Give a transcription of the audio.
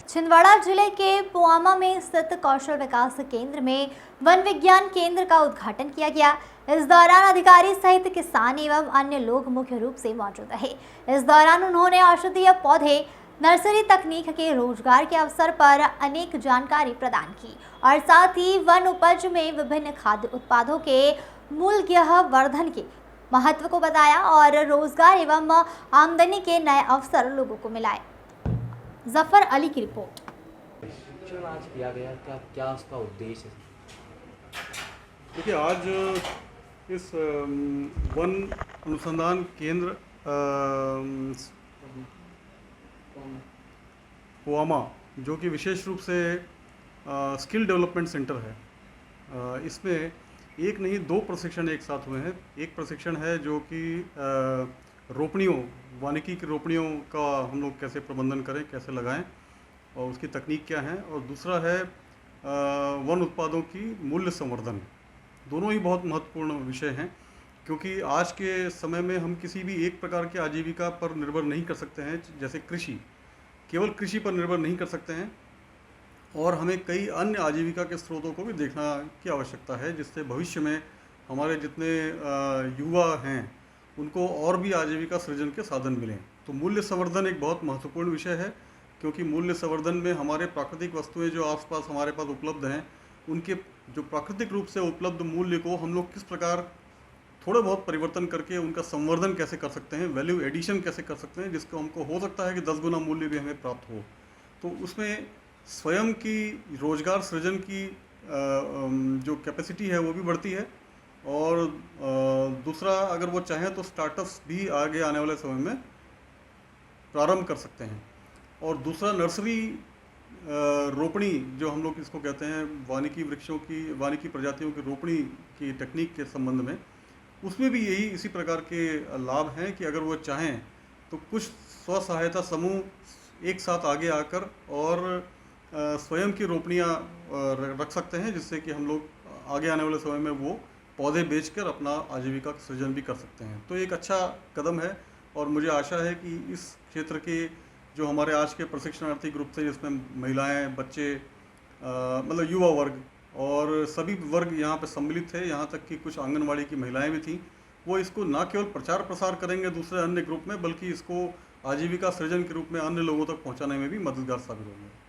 छिंदवाड़ा जिले के पुआमा में स्थित कौशल विकास केंद्र में वन विज्ञान केंद्र का उद्घाटन किया गया। इस दौरान अधिकारी सहित किसान एवं अन्य लोग मुख्य रूप से मौजूद रहे। इस दौरान उन्होंने औषधीय पौधे, नर्सरी तकनीक के रोजगार के अवसर पर अनेक जानकारी प्रदान की और साथ ही वन उपज में विभिन्न खाद्य उत्पादों के मूल्य वर्धन के महत्व को बताया और रोजगार एवं आमदनी के नए अवसर लोगों को मिलाए। जफर अली की रिपोर्ट। शिक्षण आज किया गया, क्या उसका उद्देश्य है? देखिए, आज इस वन अनुसंधान केंद्र पुआमा, जो कि विशेष रूप से स्किल डेवलपमेंट सेंटर है, इसमें एक नहीं दो प्रशिक्षण एक साथ हुए हैं। एक प्रशिक्षण है जो कि रोपड़ियों, वानिकी की रोपड़ियों का हम लोग कैसे प्रबंधन करें, कैसे लगाएं और उसकी तकनीक क्या है, और दूसरा है वन उत्पादों की मूल्य संवर्धन। दोनों ही बहुत महत्वपूर्ण विषय हैं, क्योंकि आज के समय में हम किसी भी एक प्रकार की आजीविका पर निर्भर नहीं कर सकते हैं। जैसे कृषि, केवल कृषि पर निर्भर नहीं कर सकते हैं और हमें कई अन्य आजीविका के स्रोतों को भी देखना की आवश्यकता है, जिससे भविष्य में हमारे जितने युवा हैं उनको और भी आजीविका सृजन के साधन मिलें। तो मूल्य संवर्धन एक बहुत महत्वपूर्ण विषय है, क्योंकि मूल्य संवर्धन में हमारे प्राकृतिक वस्तुएं जो आसपास हमारे पास उपलब्ध हैं, उनके जो प्राकृतिक रूप से उपलब्ध मूल्य को हम लोग किस प्रकार थोड़ा बहुत परिवर्तन करके उनका संवर्धन कैसे कर सकते हैं, वैल्यू एडिशन कैसे कर सकते हैं, जिसको हमको हो सकता है कि 10 गुना मूल्य भी हमें प्राप्त हो। तो उसमें स्वयं की रोजगार सृजन की जो कैपेसिटी है वो भी बढ़ती है, और दूसरा, अगर वो चाहें तो स्टार्टअप्स भी आगे आने वाले समय में प्रारंभ कर सकते हैं। और दूसरा, नर्सरी रोपणी, जो हम लोग इसको कहते हैं, वानिकी वृक्षों की, वानिकी प्रजातियों की रोपणी की तकनीक के संबंध में, उसमें भी यही इसी प्रकार के लाभ हैं कि अगर वो चाहें तो कुछ स्व सहायता समूह एक साथ आगे आकर और स्वयं की रोपणियाँ रख सकते हैं, जिससे कि हम लोग आगे आने वाले समय में वो पौधे बेचकर अपना आजीविका का सृजन भी कर सकते हैं। तो एक अच्छा कदम है, और मुझे आशा है कि इस क्षेत्र के जो हमारे आज के प्रशिक्षणार्थी ग्रुप थे, जिसमें महिलाएं, बच्चे, मतलब युवा वर्ग और सभी वर्ग यहाँ पे सम्मिलित थे, यहाँ तक कि कुछ आंगनवाड़ी की महिलाएं भी थीं, वो इसको न केवल प्रचार प्रसार करेंगे दूसरे अन्य ग्रुप में, बल्कि इसको आजीविका सृजन के रूप में अन्य लोगों तक पहुँचाने में भी मददगार साबित होंगे।